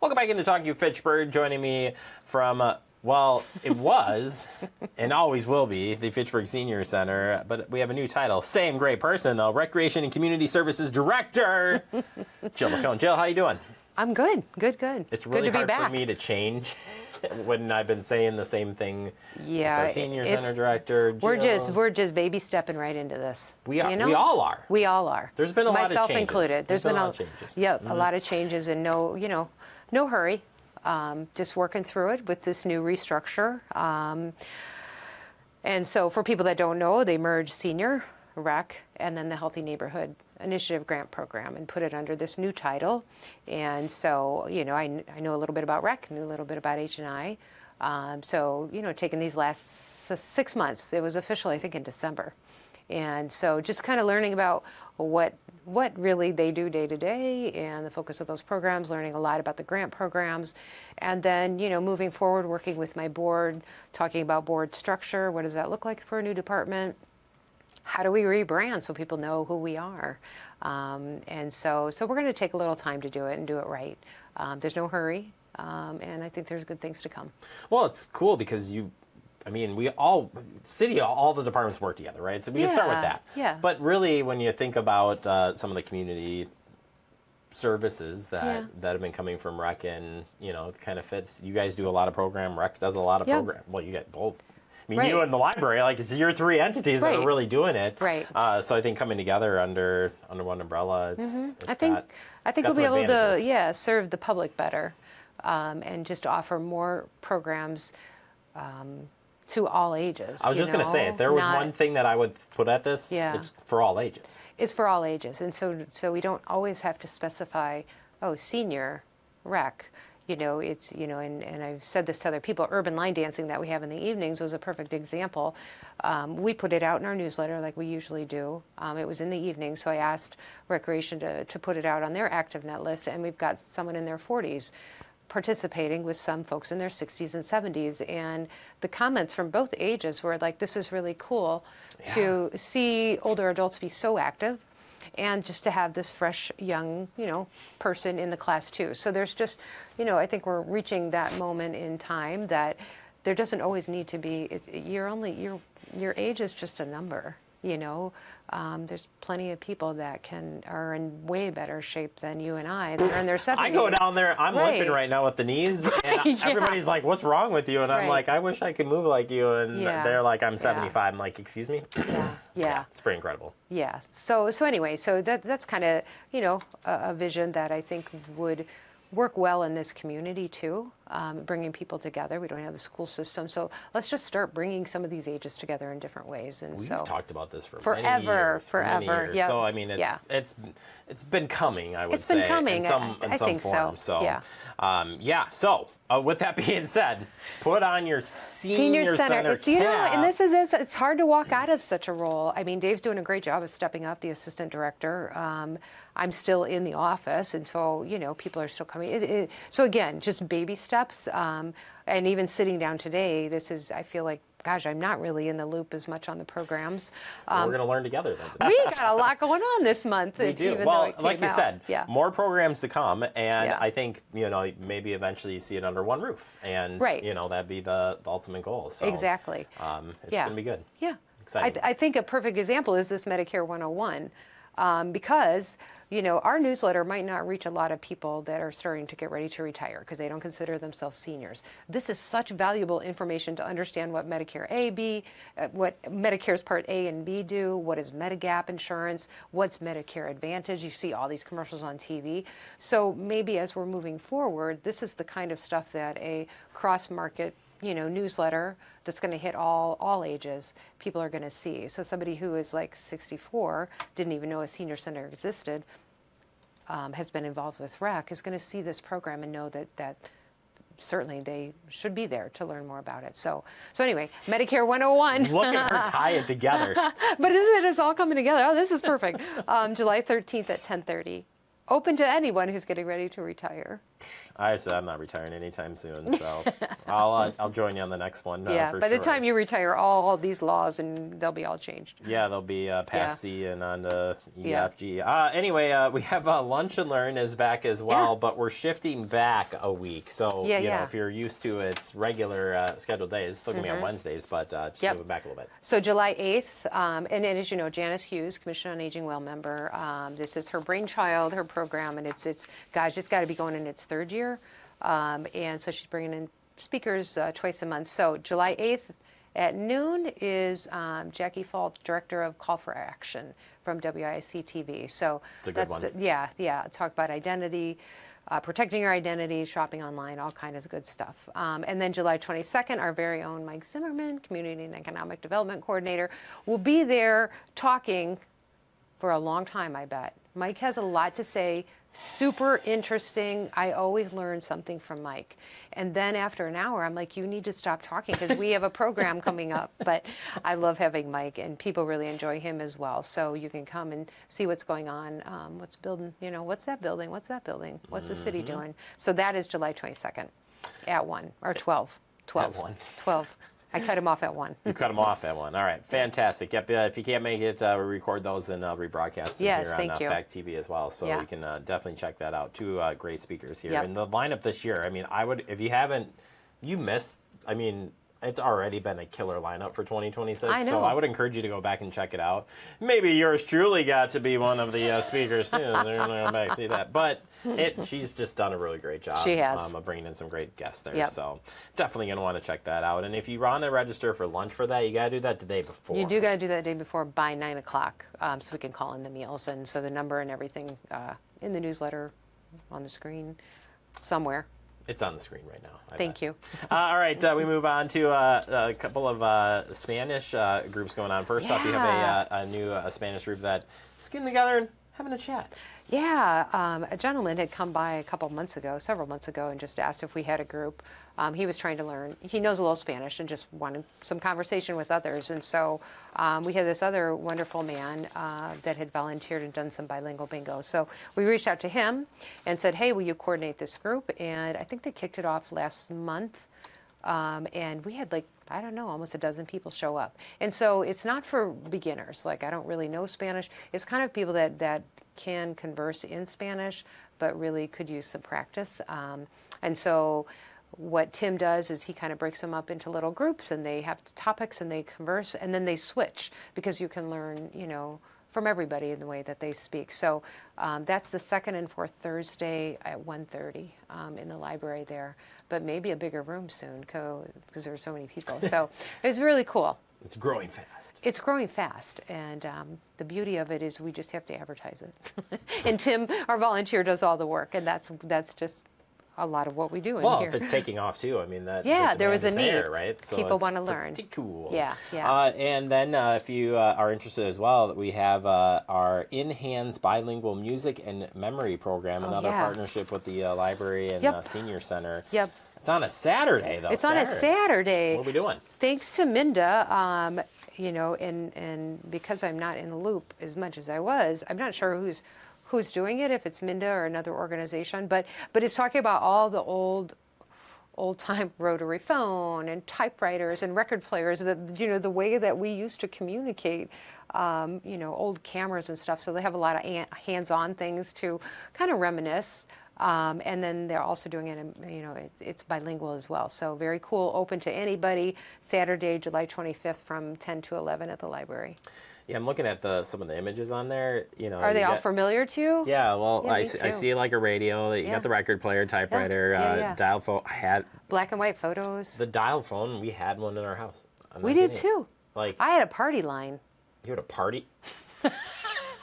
Welcome back into Talking Fitchburg. Joining me from, well, it was and always will be the Fitchburg Senior Center, but we have a new title. Same great person, though. Recreation and Community Services Director, Jill McHone. Jill, how you doing? I'm good. It's really good to be hard back. for me to change when I've been saying the same thing. Yeah, it's our Senior Center Director, Jill. We're just baby stepping right into this. We all are. We all are. There's been a lot of changes. Myself included. There's been a lot of changes. Yep, Mm-hmm. a lot of changes, and no hurry. Just working through it with this new restructure. And so for people that don't know, they merged senior, rec, and then the Healthy Neighborhood Initiative Grant Program and put it under this new title. And so, I know a little bit about rec, knew a little bit about H&I. So, taking these last 6 months, it was official, I think, in December. And so just kind of learning about what really they do day to day and the focus of those programs, learning a lot about the grant programs, and then, moving forward, working with my board, talking about board structure. What does that look like for a new department? How do we rebrand so people know who we are? And so we're going to take a little time to do it and do it right. There's no hurry, and I think there's good things to come. Well, it's cool because all the departments work together, right? So we can start with that. Yeah. But really, when you think about some of the community services that have been coming from rec, and it kind of fits. You guys do a lot of program. Rec does a lot of program. Well, you get both. Right. You and the library, it's your three entities that are really doing it. Right. So I think coming together under one umbrella, I think we'll be able to serve the public better, and just offer more programs to all ages. I was just going to say, if there was one thing that I would put at this, it's for all ages. It's for all ages, and so we don't always have to specify, senior, rec. It's, and I've said this to other people, urban line dancing that we have in the evenings was a perfect example. We put it out in our newsletter like we usually do. It was in the evening, so I asked Recreation to put it out on their ActiveNet list, and we've got someone in their 40s participating with some folks in their 60s and 70s. And the comments from both ages were like, this is really cool to see older adults be so active. And just to have this fresh, young, person in the class too. So there's just, I think we're reaching that moment in time that there doesn't always need to be. Your age is just a number. There's plenty of people that are in way better shape than you and I. They're in their 70s. I go down there. I'm limping right now with the knees, and everybody's like, "What's wrong with you?" And I'm like, "I wish I could move like you." And they're like, "I'm 75." I'm like, "Excuse me." Yeah. It's pretty incredible. Yeah. So anyway, that's kind of a vision that I think would work well in this community too, bringing people together. We don't have the school system, so let's just start bringing some of these ages together in different ways. And we've talked about this for forever. Many years. Yep. So it's been coming. I would say it's been coming in some I think form. So So with that being said, put on your senior center cap. And it's hard to walk out of such a role. I mean, Dave's doing a great job of stepping up, the assistant director. I'm still in the office, and so people are still coming. So again, just baby steps. And even sitting down today, I feel like, gosh, I'm not really in the loop as much on the programs. We're going to learn together then. We got a lot going on this month. We do. Well, like you said, more programs to come, and I think maybe eventually you see it under one roof, and that'd be the ultimate goal. So exactly. It's going to be good. Yeah. Exciting. I think a perfect example is this Medicare 101. Because, our newsletter might not reach a lot of people that are starting to get ready to retire because they don't consider themselves seniors. This is such valuable information to understand what Medicare what Medicare's Part A and B do, what is Medigap insurance, what's Medicare Advantage. You see all these commercials on TV. So maybe as we're moving forward, this is the kind of stuff that a cross-market newsletter that's going to hit all ages, people are going to see. So somebody who is like 64, didn't even know a senior center existed, has been involved with rec, is going to see this program and know that certainly they should be there to learn more about it. So anyway, Medicare 101. Look at her tie it together. But it's all coming together. Oh, this is perfect. July 13th at 10:30. Open to anyone who's getting ready to retire. I said I'm not retiring anytime soon, so I'll join you on the next one. Yeah, for by the sure. time you retire, all these laws and they'll be all changed. Yeah, they'll be past C and on to Yeah. EFG. Anyway, we have Lunch and Learn is back as well, Yeah. but we're shifting back a week. So, Yeah, you know, yeah. if you're used to its regular scheduled days, it's still going to be on Wednesdays, but just Yep. move it back a little bit. So July 8th, and as you know, Janice Hughes, Commission on Aging well member, this is her brainchild, her program, and it's gosh, it's got to be going in its third year. And so she's bringing in speakers twice a month. So July 8th at noon is Jackie Fault, Director of Call for Action from WIC TV. So It's a good one. Yeah. Talk about identity, protecting your identity, shopping online, all kinds of good stuff. And then July 22nd, our very own Mike Zimmerman, Community and Economic Development Coordinator, will be there talking for a long time, I bet. Mike has a lot to say, super interesting. I always learn something from Mike. And then after an hour, I'm like, you need to stop talking because we have a program coming up. But I love having Mike, and people really enjoy him as well. So you can come and see what's going on, what's building, what's that building, what's the city doing. So that is July 22nd at 1, or 12. 12. At 1. 12. I cut him off at 1. You cut them off at 1. All right, fantastic. Yep, if you can't make it, we record those and rebroadcast them Yes, here on thank you. Fact TV as well. So Yeah. you can definitely check that out. Two great speakers here. Yep. And the lineup this year, I mean, I would, if you haven't, you missed, I mean, it's already been a killer lineup for 2026. I know. So I would encourage you to go back and check it out. Maybe yours truly got to be one of the speakers too. They're going to go back and see that. But she's just done a really great job. She has. Of bringing in some great guests there. Yep. So definitely going to want to check that out. And if you want to register for lunch for that, you got to do that the day before. You do got to do that day before by 9 o'clock, so we can call in the meals. And so the number and everything in the newsletter, on the screen, somewhere. It's on the screen right now. Thank you. All right, we move on to a couple of Spanish groups going on. First off, we have a new Spanish group that's getting together and having a chat. Yeah, a gentleman had come by several months ago, and just asked if we had a group. He was trying to learn. He knows a little Spanish and just wanted some conversation with others. And so we had this other wonderful man that had volunteered and done some bilingual bingo. So we reached out to him and said, hey, will you coordinate this group? And I think they kicked it off last month. And we had almost a dozen people show up. And so it's not for beginners. Like, I don't really know Spanish. It's kind of people that can converse in Spanish, but really could use some practice. And so what Tim does is he kind of breaks them up into little groups, and they have topics and they converse, and then they switch, because you can learn, from everybody in the way that they speak. So that's the second and fourth Thursday at 1:30 in the library there, but maybe a bigger room soon because there are so many people. So it's really cool. It's growing fast. It's growing fast, and the beauty of it is we just have to advertise it. And Tim, our volunteer, does all the work, and that's just a lot of what we do in Well, here. if it's taking off too, I mean that. Yeah, the there was a demand is there, need. right? So People it's want to learn. Pretty cool. Yeah. And then if you are interested as well, we have our In Hands Bilingual Music and Memory Program, another yeah. partnership with the library and Yep. Senior Center. Yep. It's on a Saturday though. It's on a Saturday. What are we doing? Thanks to Minda, and because I'm not in the loop as much as I was, I'm not sure who's doing it, if it's Minda or another organization, but it's talking about all the old-time rotary phone and typewriters and record players, the way that we used to communicate, old cameras and stuff. So they have a lot of hands-on things to kind of reminisce. And then they're also doing it in, it's bilingual as well. So very cool, open to anybody, Saturday, July 25th from 10 to 11 at the library. Yeah, I'm looking at some of the images on there. Are they all familiar to you? Yeah, well, Yeah, I me too. see like a radio. You Yeah. got the record player, typewriter, Yeah. dial phone. I had Black and white photos. the dial phone. We had one in our house. I'm We not did kidding you. too. Like, I had a party line. you had a party?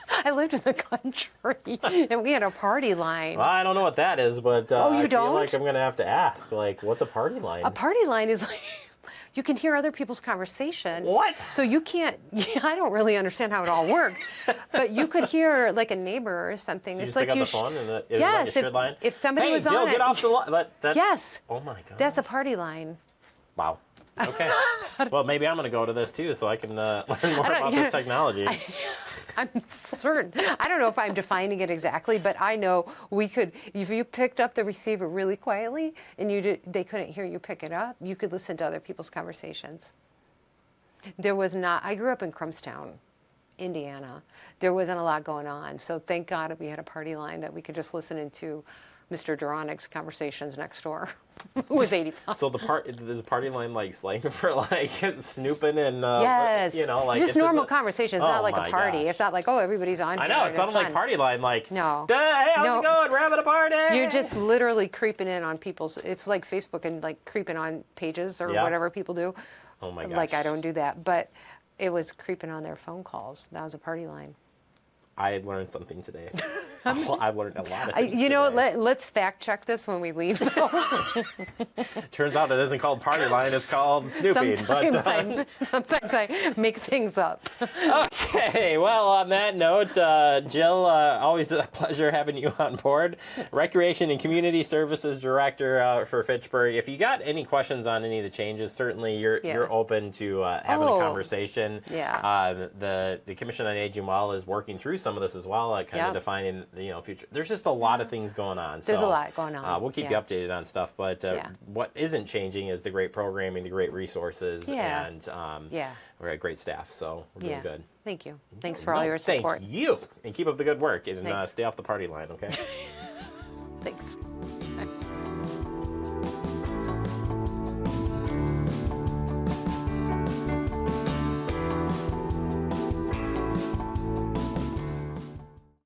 I lived in the country, and we had a party line. Well, I don't know what that is, but Oh, you I feel don't? like I'm going to have to ask. Like, what's a party line? A party line is like, you can hear other people's conversation. What? So you can't, I don't really understand how it all worked, but you could hear like a neighbor or something. So you it's just like pick up you the phone and it was yes, like a shit line? if somebody hey, was Jill, on get it. off the line. Yes. Oh, my God. That's a party line. Wow. Okay. Well, maybe I'm going to go to this, too, so I can learn more about this technology. I'm certain. I don't know if I'm defining it exactly, but I know we could, if you picked up the receiver really quietly and they couldn't hear you pick it up, you could listen to other people's conversations. There was not, I grew up in Crumbstown, Indiana. There wasn't a lot going on. So thank God we had a party line that we could just listen into Mr. Duronik's conversations next door. Who was 80 pounds. So there's a party line like slang for like snooping and yes, you know, like just normal conversation. It's not like a party. Gosh. It's not like, oh, everybody's on. I know, it sounded like party line, like, no. Hey, how's it going? We're having a party. You're just literally creeping in on people's, it's like Facebook and like creeping on pages or whatever people do. Oh my gosh. Like I don't do that, but it was creeping on their phone calls. That was a party line. I learned something today. I've learned a lot of things You know, today. let's fact check this when we leave. Turns out it isn't called party line, it's called snooping. Sometimes I make things up. Okay, well, on that note, Jill, always a pleasure having you on board. Recreation and Community Services Director for Fitchburg. If you got any questions on any of the changes, certainly you're open to having a conversation. Yeah. The Commission on Aging is working through some of this as well, kind of defining future. There's just a lot of things going on. There's a lot going on. We'll keep you updated on stuff, but what isn't changing is the great programming, the great resources, and we're at great staff, so we're doing good. Thank you. Thanks for all your support. Thank you, and keep up the good work, and stay off the party line, okay? Thanks. Thanks. Turns out it isn't called party line, it's called snooping. But, Thanks. Thanks. Thanks.